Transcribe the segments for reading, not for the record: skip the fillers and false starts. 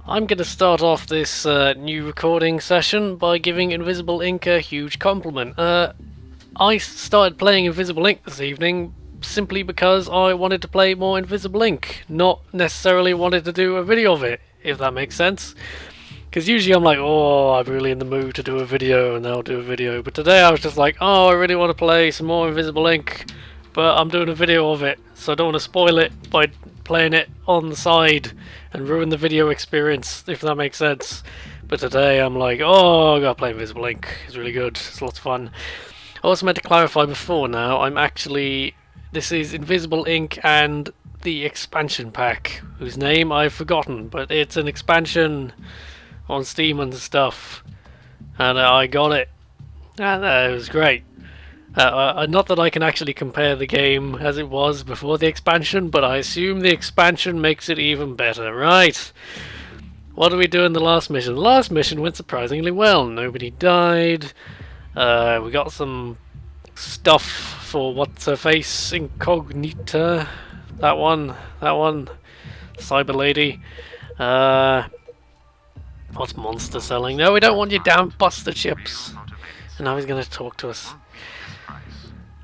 I'm going to start off this new recording session by giving Invisible Inc a huge compliment. I started playing Invisible Inc this evening simply because I wanted to play more Invisible Inc, not necessarily wanted to do a video of it, if that makes sense. Because usually I'm like, oh, I'm really in the mood to do a video, and I'll do a video. But today I was just like, oh, I really want to play some more Invisible Inc, but I'm doing a video of it, so I don't want to spoil it by playing it on the side and ruin the video experience, if that makes sense. But today I'm like, oh, I gotta play Invisible Inc. It's really good. It's lots of fun. I also meant to clarify before now, this is Invisible Inc and the expansion pack, whose name I've forgotten, but it's an expansion on Steam and stuff, and I got it, and it was great. Not that I can actually compare the game as it was before the expansion, but I assume the expansion makes it even better, right? What did we do in the last mission? The last mission went surprisingly well. Nobody died. We got some stuff for what's-her-face, Incognita. That one. Cyber Lady. What's Monster selling? No, we don't want your damn Buster chips. And now he's going to talk to us.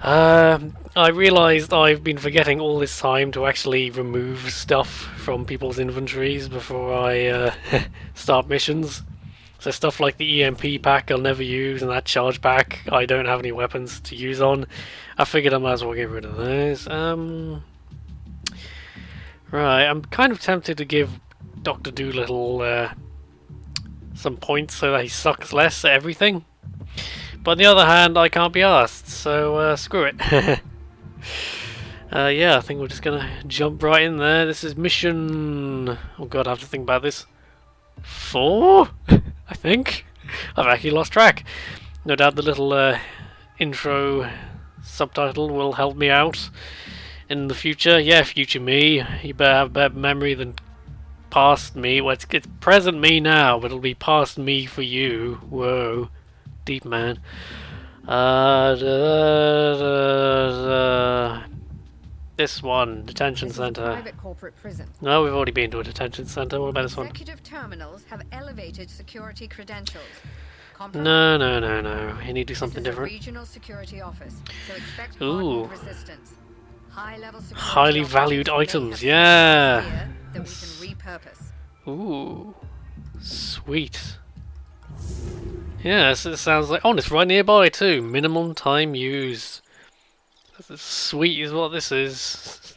I realised I've been forgetting all this time to actually remove stuff from people's inventories before I start missions. So stuff like the EMP pack I'll never use, and that charge pack I don't have any weapons to use on. I figured I might as well get rid of those. Right, I'm kind of tempted to give Dr. Doolittle some points so that he sucks less at everything. But on the other hand, I can't be asked, so screw it. Yeah, I think we're just gonna jump right in there. This is mission... oh god, I have to think about this. 4? I think? I've actually lost track. No doubt the little intro subtitle will help me out in the future. Yeah, future me. You better have a better memory than past me. Well, it's present me now, but it'll be past me for you. Whoa. Deep man. This one, detention center. Private corporate prison. No, we've already been to a detention center. What about this one? Executive terminals have elevated security credentials. No. You need to do something different. Regional security office, so expect ooh. Resistance. High-level security highly valued items, yeah. That we can repurpose. Ooh, sweet. Yeah, it sounds like... oh, it's right nearby too. Minimum time used. Sweet is what this is.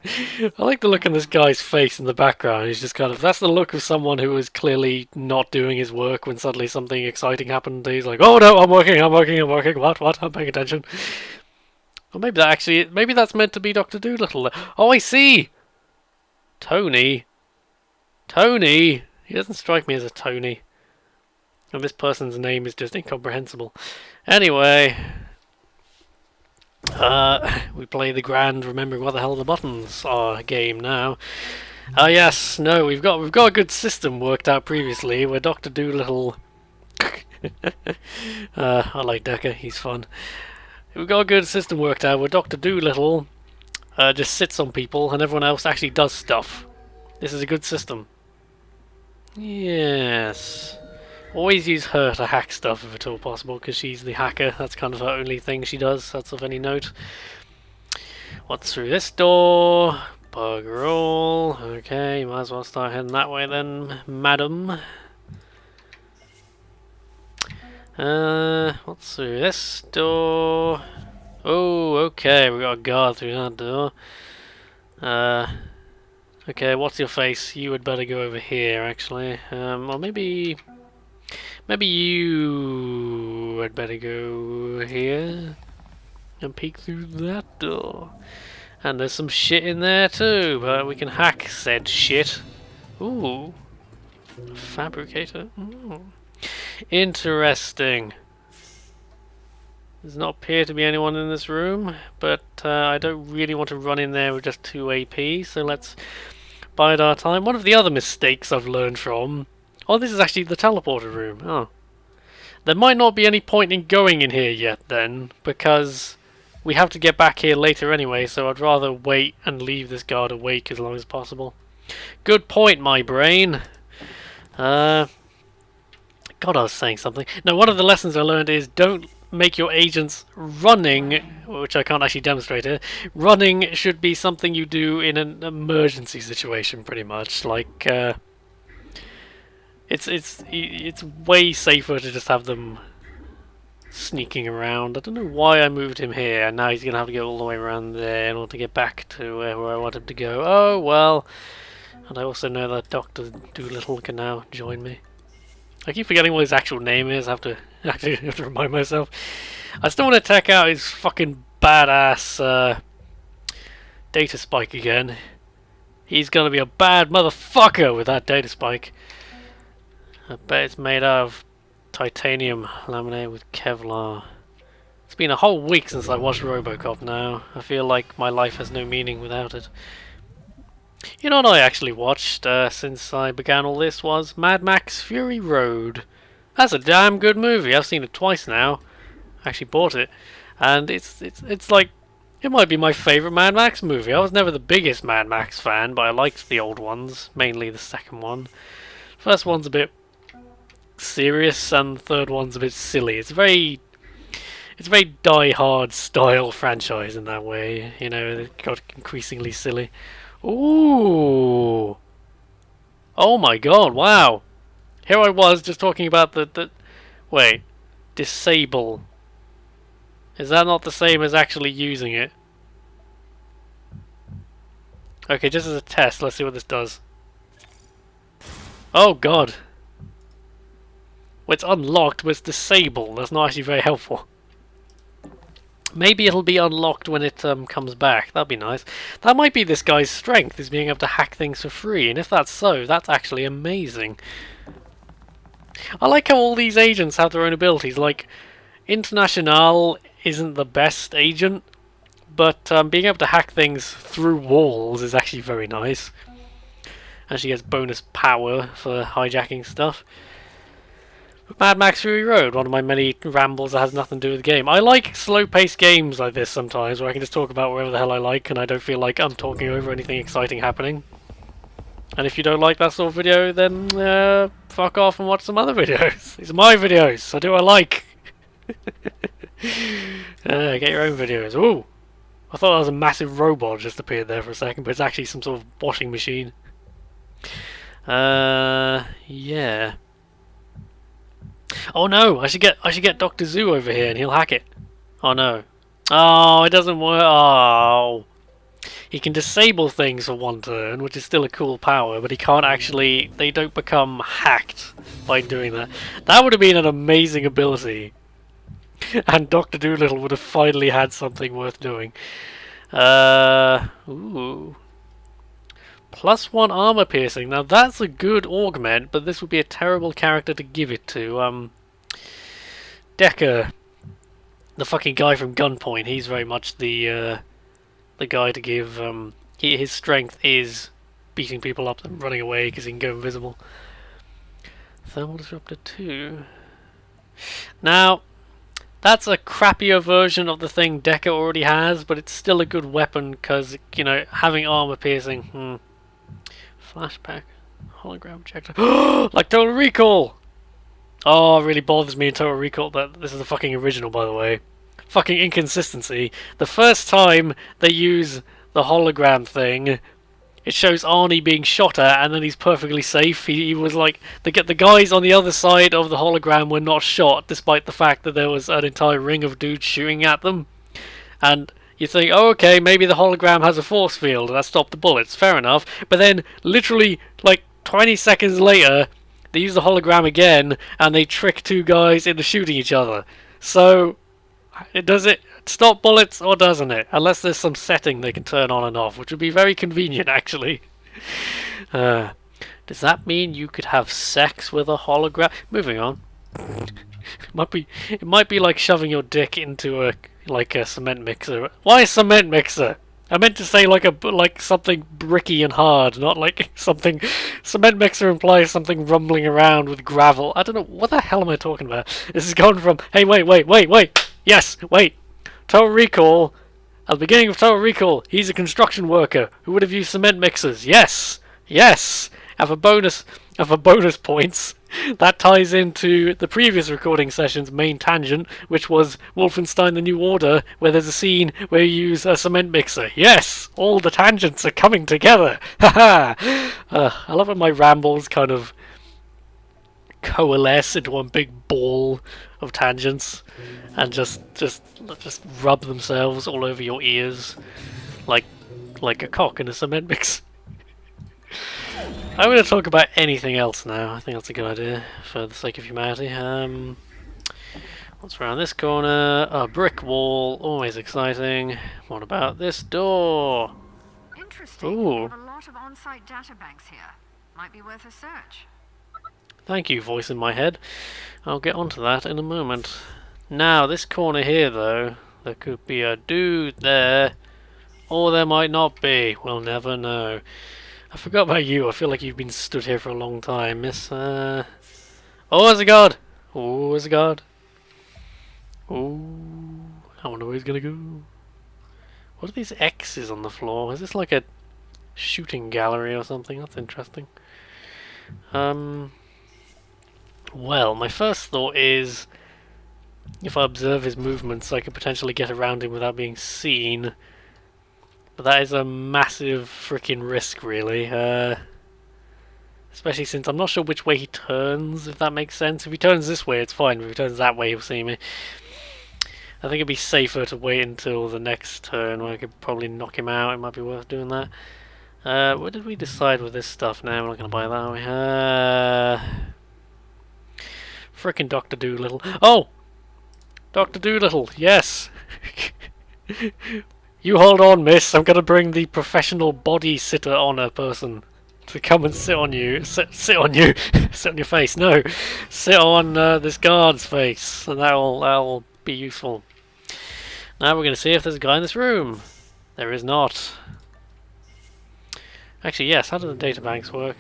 I like the look on this guy's face in the background. He's just kind of... that's the look of someone who is clearly not doing his work when suddenly something exciting happened. He's like, oh no, I'm working. What? I'm paying attention. Or maybe that's meant to be Dr. Doolittle. Oh, I see! Tony? He doesn't strike me as a Tony. And this person's name is just incomprehensible. Anyway, we play the grand remembering what the hell the buttons are game now. Yes, no, we've got a good system worked out previously where Dr. Doolittle... I like Decker, he's fun. We've got a good system worked out where Dr. Doolittle just sits on people and everyone else actually does stuff. This is a good system. Yes. Always use her to hack stuff if at all possible, because she's the hacker. That's kind of her only thing she does. That's of any note. What's through this door? Bugger all. Okay, might as well start heading that way then, madam. What's through this door? Oh, okay, we got a guard through that door. Okay, what's your face? You had better go over here, actually. Or maybe you had better go here and peek through that door. And there's some shit in there too, but we can hack said shit. Ooh, fabricator. Ooh. Interesting. Does not appear to be anyone in this room, but I don't really want to run in there with just 2 AP, so let's bide our time. One of the other mistakes I've learned from... oh, this is actually the teleporter room. Oh. There might not be any point in going in here yet then, because we have to get back here later anyway, so I'd rather wait and leave this guard awake as long as possible. Good point, my brain. God, I was saying something. No, one of the lessons I learned is don't make your agents running, which I can't actually demonstrate here. Running should be something you do in an emergency situation, pretty much. Like, it's way safer to just have them sneaking around. I don't know why I moved him here, and now he's gonna have to go all the way around there in order to get back to where I want him to go. Oh well. And I also know that Dr. Doolittle can now join me. I keep forgetting what his actual name is. I have to actually have to remind myself. I still want to check out his fucking badass data spike again. He's gonna be a bad motherfucker with that data spike. I bet it's made out of titanium laminated with Kevlar. It's been a whole week since I watched RoboCop now. I feel like my life has no meaning without it. You know what I actually watched since I began all this was Mad Max Fury Road. That's a damn good movie. I've seen it twice now. I actually bought it, and it's like it might be my favourite Mad Max movie. I was never the biggest Mad Max fan, but I liked the old ones, mainly the second one. First one's a bit serious, and the third one's a bit silly. It's a very Die Hard style franchise in that way. You know, it got increasingly silly. Ooh! Oh my god! Wow! Here I was just talking about the wait, disable. Is that not the same as actually using it? Okay, just as a test, let's see what this does. Oh god! Well, it's unlocked, but it's disabled. That's not actually very helpful. Maybe it'll be unlocked when it comes back. That'd be nice. That might be this guy's strength, is being able to hack things for free. And if that's so, that's actually amazing. I like how all these agents have their own abilities. Like, International isn't the best agent, but being able to hack things through walls is actually very nice. And she gets bonus power for hijacking stuff. Mad Max Fury Road, one of my many rambles that has nothing to do with the game. I like slow-paced games like this sometimes, where I can just talk about whatever the hell I like, and I don't feel like I'm talking over anything exciting happening. And if you don't like that sort of video, then fuck off and watch some other videos. These are my videos, so do I like. Get your own videos. Ooh! I thought that was a massive robot just appeared there for a second, but it's actually some sort of washing machine. Yeah. Oh no! I should get Dr. Zoo over here and he'll hack it. Oh no. Oh, it doesn't work. Oh. He can disable things for one turn, which is still a cool power, but he can't actually... They don't become hacked by doing that. That would have been an amazing ability. And Dr. Doolittle would have finally had something worth doing. Ooh. +1 armor piercing. Now that's a good augment, but this would be a terrible character to give it to. Decker, the fucking guy from Gunpoint. He's very much the guy to give. His strength is beating people up and running away because he can go invisible. Thermal disruptor 2. Now, that's a crappier version of the thing Decker already has, but it's still a good weapon because, you know, having armor piercing. Flashback. Hologram projector. Like Total Recall! Oh, it really bothers me in Total Recall that this is the fucking original, by the way. Fucking inconsistency. The first time they use the hologram thing, it shows Arnie being shot at, and then he's perfectly safe. He was like... The guys on the other side of the hologram were not shot, despite the fact that there was an entire ring of dudes shooting at them. And... you think, oh, okay, maybe the hologram has a force field and that stopped the bullets. Fair enough. But then, literally, like 20 seconds later, they use the hologram again and they trick two guys into shooting each other. So, does it stop bullets or doesn't it? Unless there's some setting they can turn on and off, which would be very convenient, actually. Does that mean you could have sex with a hologram? Moving on. It might be like shoving your dick into a cement mixer. Why a cement mixer? I meant to say like something bricky and hard, not like something. Cement mixer implies something rumbling around with gravel. I don't know what the hell am I talking about. This is going from hey wait. Yes, wait. Total Recall. At the beginning of Total Recall, he's a construction worker who would have used cement mixers. Yes, Yes! Have a bonus points. That ties into the previous recording session's main tangent, which was Wolfenstein The New Order, where there's a scene where you use a cement mixer. Yes! All the tangents are coming together! Haha! I love when my rambles kind of coalesce into one big ball of tangents and just rub themselves all over your ears like a cock in a cement mix. I'm going to talk about anything else now. I think that's a good idea for the sake of humanity. What's around this corner? A brick wall, always exciting. What about this door? Interesting. Ooh. We have a lot of on-site data banks here. Might be worth a search. Thank you, voice in my head. I'll get onto that in a moment. Now, this corner here, though, there could be a dude there, or there might not be. We'll never know. I forgot about you. I feel like you've been stood here for a long time, miss. Oh, there's a guard! Oh, there's a guard. Oh, I wonder where he's gonna go. What are these X's on the floor? Is this like a shooting gallery or something? That's interesting. Well, my first thought is if I observe his movements, I could potentially get around him without being seen. But that is a massive freaking risk, really. Especially since I'm not sure which way he turns, if that makes sense. If he turns this way, it's fine. If he turns that way, he'll see me. I think it'd be safer to wait until the next turn where I could probably knock him out. It might be worth doing that. What did we decide with this stuff now? We're not going to buy that, are we? Frickin' Dr. Doolittle. Oh! Dr. Doolittle, yes! You hold on, miss. I'm going to bring the professional body sitter honor person to come and sit on you. Sit on you. Sit on your face. No. Sit on this guard's face. And that'll be useful. Now we're going to see if there's a guy in this room. There is not. Actually, yes. How do the data banks work?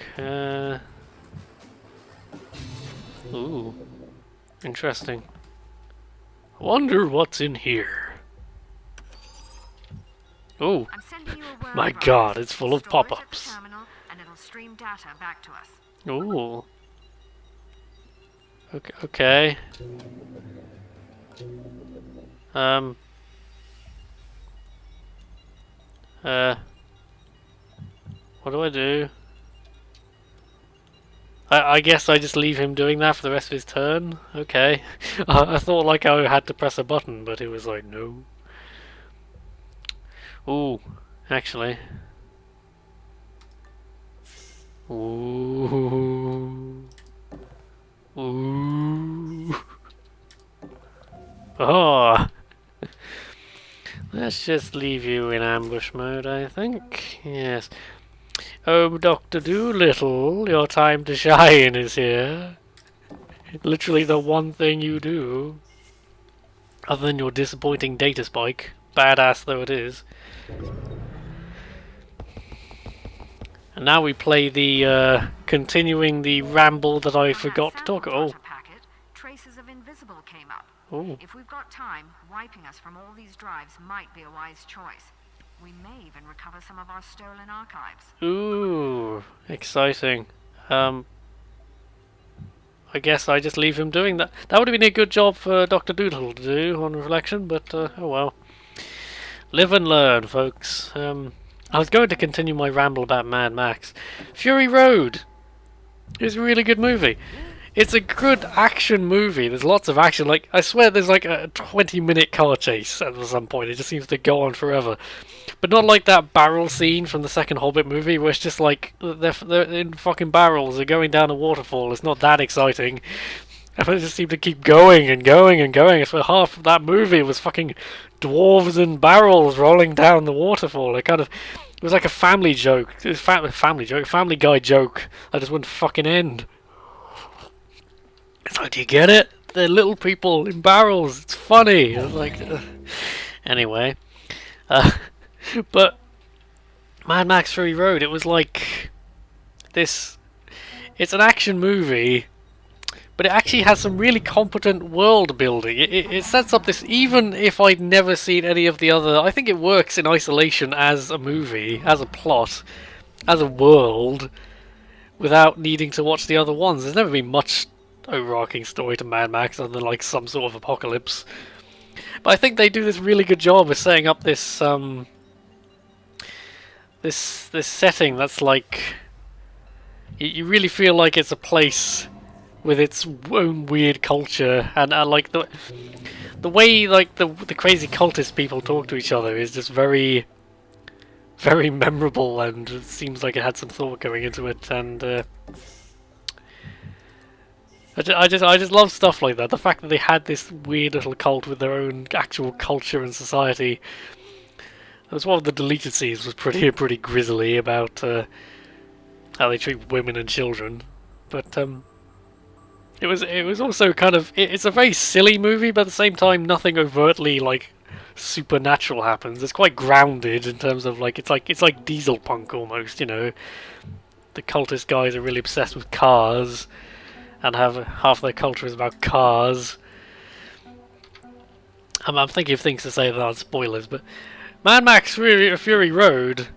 Ooh. Interesting. Wonder what's in here. Ooh. My god, it's full of pop-ups. Ooh. Okay. What do I do? I guess I just leave him doing that for the rest of his turn? Okay. I thought like I had to press a button, but it was like, no. Ooh, actually. Ooh. Ooh. Oh. Let's just leave you in ambush mode, I think. Yes. Oh, Dr. Doolittle, your time to shine is here. Literally the one thing you do. Other than your disappointing data spike. Badass though it is. And now we play the, continuing the ramble that I forgot to talk about. Traces of Invisible came up. Ooh. If we've got time, wiping us from all these drives might be a wise choice. We may even recover some of our stolen archives. Ooh, exciting. I guess I just leave him doing that. That would have been a good job for Dr. Doolittle to do on reflection, but oh well. Live and learn, folks. I was going to continue my ramble about Mad Max. Fury Road is a really good movie. It's a good action movie. There's lots of action. Like, I swear there's like a 20-minute car chase at some point. It just seems to go on forever. But not like that barrel scene from the second Hobbit movie where it's just like they're in fucking barrels. They're going down a waterfall. It's not that exciting. And they just seem to keep going and going and going. For half of that movie it was fucking dwarves and barrels rolling down the waterfall. It was like a family joke. It was Family Guy joke that just wouldn't fucking end. It's like, do you get it? They're little people in barrels. It's funny. It's like, anyway, but Mad Max Fury Road. It was like this. It's an action movie, but it actually has some really competent world building. It sets up this. Even if I'd never seen any of the other, I think it works in isolation as a movie, as a plot. as a world without needing to watch the other ones. There's never been much overarching story to Mad Max other than like some sort of apocalypse. But I think they do this really good job of setting up this this setting that's like you really feel like it's a place with its own weird culture, and like the way like the crazy cultist people talk to each other is just very very memorable, and it seems like it had some thought going into it. And I just love stuff like that. The fact that they had this weird little cult with their own actual culture and society. That was one of the deleted scenes was pretty grisly about how they treat women and children, but it was also kind of it's a very silly movie, but at the same time nothing overtly like supernatural happens. It's quite grounded in terms of like it's like diesel punk almost, you know. The cultist guys are really obsessed with cars and have half their culture is about cars. I'm thinking of things to say that aren't spoilers, but Mad Max Fury Road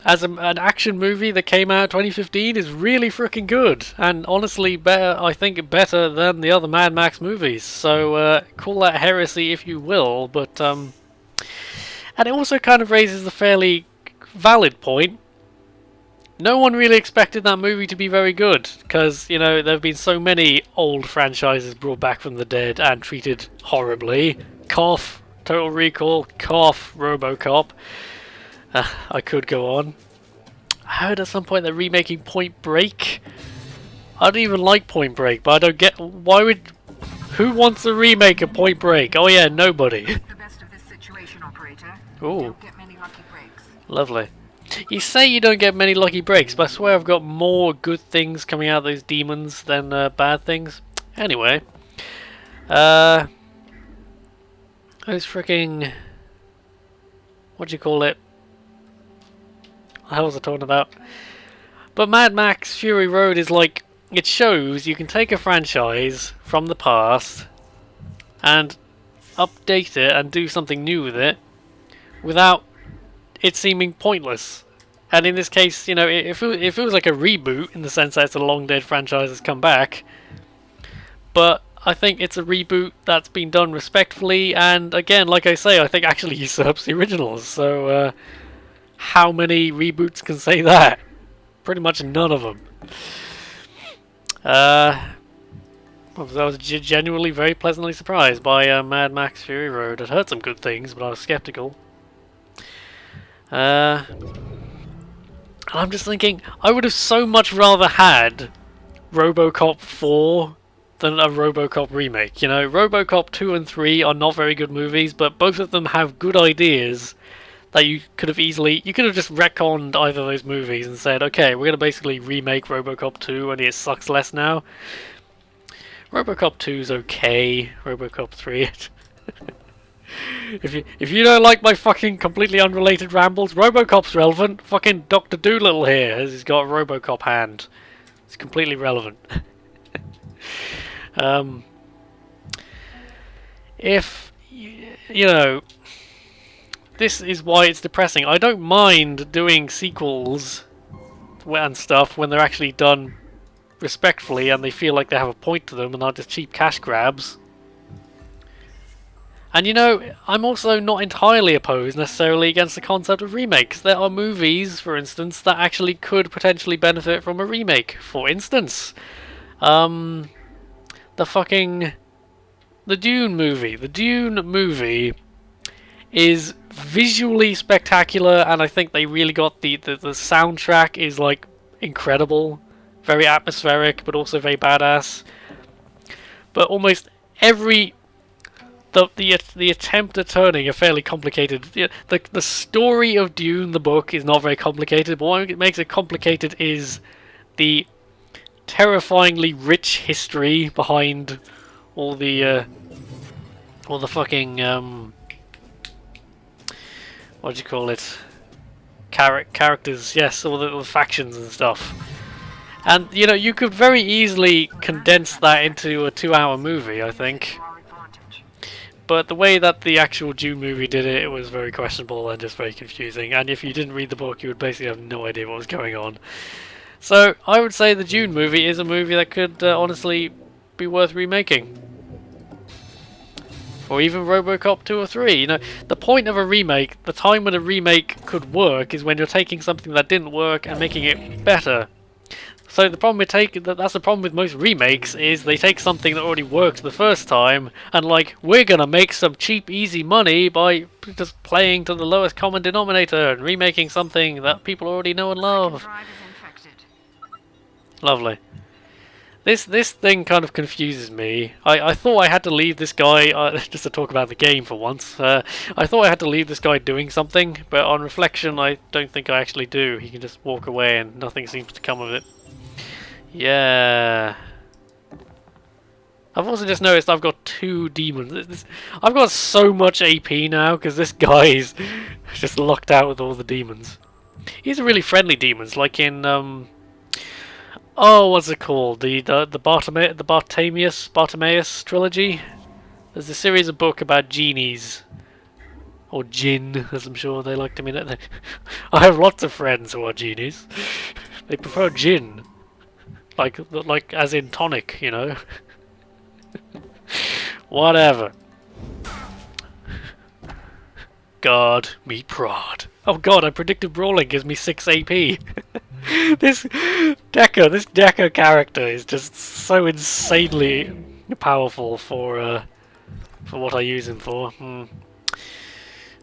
as an action movie that came out 2015 is really freaking good, and honestly better, I think better than the other Mad Max movies. So call that heresy if you will, but and it also kind of raises the fairly valid point. No one really expected that movie to be very good, because, you know, there have been so many old franchises brought back from the dead and treated horribly. Cough, Total Recall, cough, RoboCop. I could go on. I heard at some point they're remaking Point Break. I don't even like Point Break, but I don't get why would. Who wants a remake of Point Break? Oh yeah, nobody. The best of this situation, operator. Ooh. Don't get many lucky breaks. Lovely. You say you don't get many lucky breaks, but I swear I've got more good things coming out of those demons than bad things. Anyway, those freaking what do you call it? What the hell was I talking about? But Mad Max Fury Road is like, it shows you can take a franchise from the past and update it and do something new with it without it seeming pointless. And in this case, you know, it feels like a reboot in the sense that it's a long dead franchise that's come back, but I think it's a reboot that's been done respectfully, and again, like I say, I think actually usurps the originals. So how many reboots can say that? Pretty much none of them. I was genuinely very pleasantly surprised by Mad Max Fury Road. I'd heard some good things, but I was skeptical. And I'm just thinking, I would have so much rather had RoboCop 4 than a RoboCop remake. You know, RoboCop 2 and 3 are not very good movies, but both of them have good ideas that you could have just retconned either of those movies and said, okay, we're going to basically remake RoboCop 2 and it sucks less now. RoboCop 2's okay, RoboCop 3... If you don't like my fucking completely unrelated rambles, RoboCop's relevant. Fucking Dr. Doolittle here, as he's got a RoboCop hand. It's completely relevant. If you know, this is why it's depressing. I don't mind doing sequels and stuff when they're actually done respectfully and they feel like they have a point to them and not just cheap cash grabs. And you know, I'm also not entirely opposed necessarily against the concept of remakes. There are movies, for instance, that actually could potentially benefit from a remake. For instance, the Dune movie. The Dune movie is visually spectacular, and I think they really got the soundtrack is like incredible, very atmospheric, but also very badass. But almost every the attempt at turning a fairly complicated... The story of Dune, the book, is not very complicated, but what makes it complicated is the terrifyingly rich history behind all the fucking... what do you call it? Characters, yes, all the factions and stuff. And, you know, you could very easily condense that into a 2-hour movie, I think. But the way that the actual Dune movie did it, it was very questionable and just very confusing. And if you didn't read the book, you would basically have no idea what was going on. So I would say the Dune movie is a movie that could honestly be worth remaking. Or even RoboCop 2 or 3. You know, the point of a remake, the time when a remake could work, is when you're taking something that didn't work and making it better. So the problem with that's the problem with most remakes, is they take something that already worked the first time and like, we're gonna make some cheap easy money by just playing to the lowest common denominator and remaking something that people already know and love. Lovely. This thing kind of confuses me. I thought I had to leave this guy, just to talk about the game for once, I thought I had to leave this guy doing something, but on reflection I don't think I actually do. He can just walk away and nothing seems to come of it. Yeah. I've also just noticed I've got 2 demons. I've got so much AP now because this guy is just locked out with all the demons. He's a really friendly demons, like in oh, what's it called? The Bartimaeus trilogy. There's a series of book about genies. Or jinn, as I'm sure they like to mean it. I have lots of friends who are genies. They prefer gin. Like as in tonic, you know. Whatever. God me prod. Oh god, I predicted brawling gives me 6 AP. This Decker character is just so insanely powerful for what I use him for.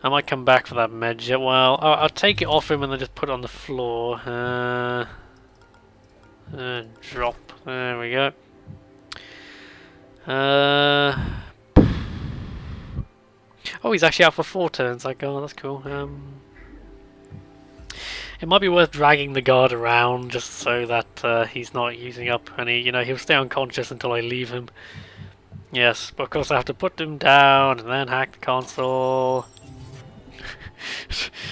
I might come back for that med jet. Well, I'll take it off him and then just put it on the floor. Drop. There we go. Oh, he's actually out for 4 turns. Like, oh, that's cool. It might be worth dragging the guard around just so that he's not using up any. You know, he'll stay unconscious until I leave him. Yes, but of course I have to put him down and then hack the console.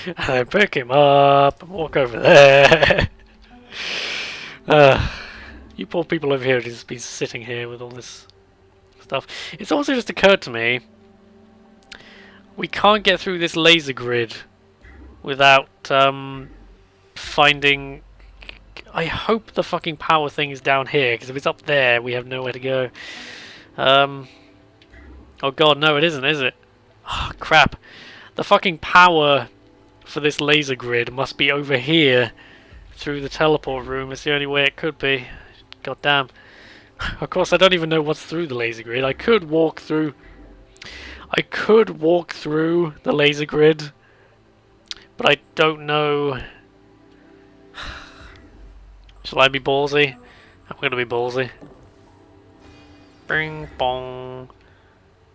And then pick him up and walk over there. You poor people over here just been sitting here with all this stuff. It's also just occurred to me, we can't get through this laser grid without finding... I hope the fucking power thing is down here, because if it's up there, we have nowhere to go. Oh god, no it isn't, is it? Oh, crap. The fucking power for this laser grid must be over here through the teleport room. It's the only way it could be. God damn. Of course, I don't even know what's through the laser grid. I could walk through the laser grid, but I don't know. Shall I be ballsy? I'm gonna be ballsy. Bing bong.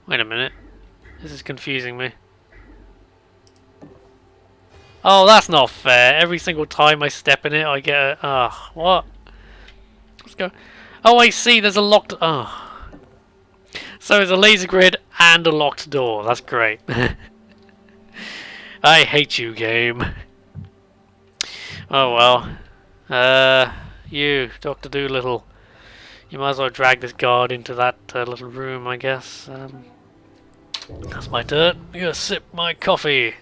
Wait a minute. This is confusing me. Oh, that's not fair. Every single time I step in it, I get a... Ah, what? Let's go. Oh, I see. There's a locked... Ah. So there's a laser grid and a locked door. That's great. I hate you, game. Oh, well. You, Dr. Doolittle. You might as well drag this guard into that little room, I guess. That's my turn. I'm gonna sip my coffee.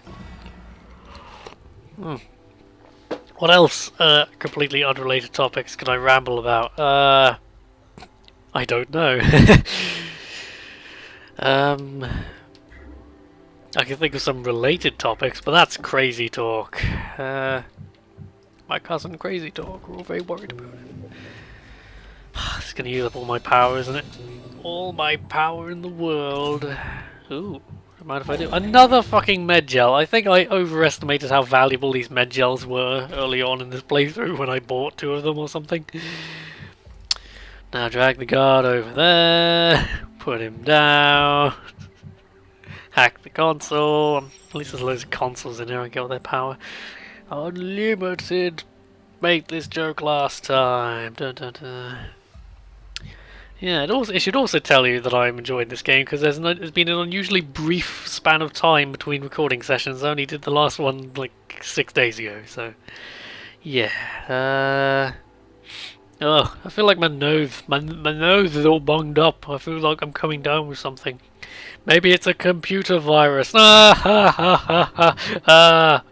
What else completely unrelated topics can I ramble about? I don't know. I can think of some related topics, but that's crazy talk. My cousin Crazy Talk, we're all very worried about it. It's gonna use up all my power, isn't it? All my power in the world. Ooh. Don't mind if I do. Another fucking med gel. I think I overestimated how valuable these med gels were early on in this playthrough when I bought 2 of them or something. Now drag the guard over there. Put him down. Hack the console. At least there's loads of consoles in here. I get all their power. Unlimited. Make this joke last time. Dun, dun, dun. Yeah, it should also tell you that I'm enjoying this game, because there's been an unusually brief span of time between recording sessions. I only did the last one like 6 days ago, so yeah. Oh, I feel like my nose is all bunged up. I feel like I'm coming down with something. Maybe it's a computer virus. Ah, ha, ha, ha, ha.